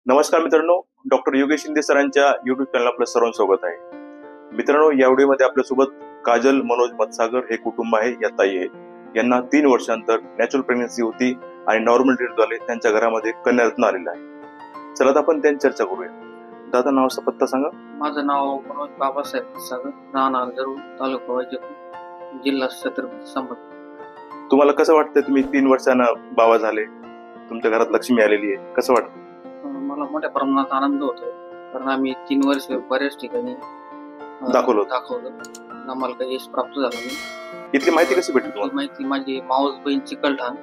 नमस्कार मित्रांनो, डॉक्टर योगेश शिंदे सरांच्या युट्यूब चॅनल आपलं सर्वांचं स्वागत आहे. मित्रांनो, या व्हिडिओमध्ये आपल्यासोबत काजल मनोज मतसागर हे कुटुंब आहे. या ताई आहे, यांना 3 वर्षांतर नॅचरल प्रेग्नन्सी होती आणि नॉर्मल डिलिव्हरी झाले. त्यांच्या घरामध्ये कन्यारत्न आलेला आहे. चला आता आपण त्यांची चर्चा करूया. दादा, नावाचा पत्ता सांगा. माझं नाव मनोज बाबासाहेब मतसागर, राहणार जरूर, तालुका वैजापूर, जिल्हा छत्रपती संभाजी. तुम्हाला कसं वाटतं? तुम्ही 3 वर्षांना बाबा झाले, तुमच्या घरात लक्ष्मी आलेली आहे, कसं वाटतं? मला मोठ्या प्रमाणात आनंद होतोय, कारण आम्ही 3 वर्ष बऱ्याच ठिकाणी दाखवलं. आम्हाला काही यश प्राप्त झालं नाही. इथली माहिती कशी भेटली तुम्हाला? माहिती माझी मावस बहीण चिकलठाण,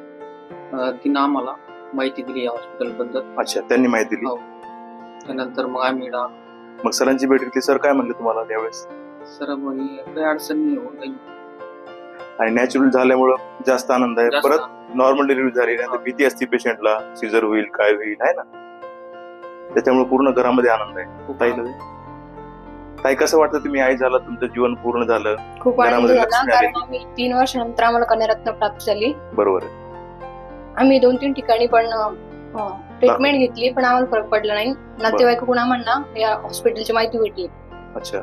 तिनं आम्हाला माहिती दिली हॉस्पिटल बद्दल. अच्छा, त्यांनी माहिती दिली. त्यानंतर मग आम्ही मग सरांची भेट घेतली. सर काय म्हणले तुम्हाला त्यावेळेस? सर म्हणे काही अडचण नाही होऊन जाईल, आणि नॅचरल झाल्यामुळे जास्त आनंद आहे. परत नॉर्मल डिलिव्हरी झाली नाही तर भीती असते पेशंटला, सिझर होईल काय होईल, आहे ना. त्याच्यामुळे पूर्ण घरामध्ये आनंद आहे. ताई, कसं वाटतं? तुम्ही आई झाला, तुमचं जीवन पूर्ण झालं, खूप आनंद झाला, कारण आम्ही 3 वर्षानंतर आम्हाला कन्यारत्न प्राप्त झाली. बरोबर आहे. आम्ही 2-3 ठिकाणी पण ट्रीटमेंट घेतली, पण आम्हाला फरक पडला नाही. नातेवाईकडून आम्हाला या हॉस्पिटलची माहिती भेटली. अच्छा,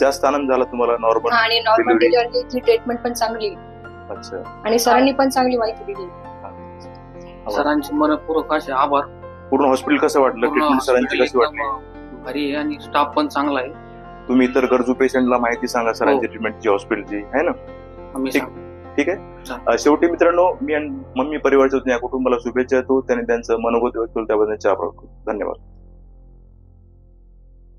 जास्त आनंद झाला तुम्हाला नॉर्मल? आणि नॉर्मल डिलिव्हरीची ट्रीटमेंट पण चांगली. अच्छा, आणि सरांनी पण चांगली माहिती दिली. सरांचे मनपूर्वक असे आभार. पूर्ण हॉस्पिटल कसं वाटलं? ट्रीटमेंट सरांची कशी वाटली? भारी आहे आणि स्टाफ पण चांगला आहे. तुम्ही इतर गरजू पेशंटला माहिती सांगा सरांची ट्रीटमेंटची, हॉस्पिटलची, आहे ना. ठीक आहे. शेवटी मित्रांनो, मी आणि मम्मी परिवारच्या या कुटुंबाला शुभेच्छा देतो. त्यांनी त्यांचं मनोगत व्यक्त केलं त्याबद्दल आभार. धन्यवाद.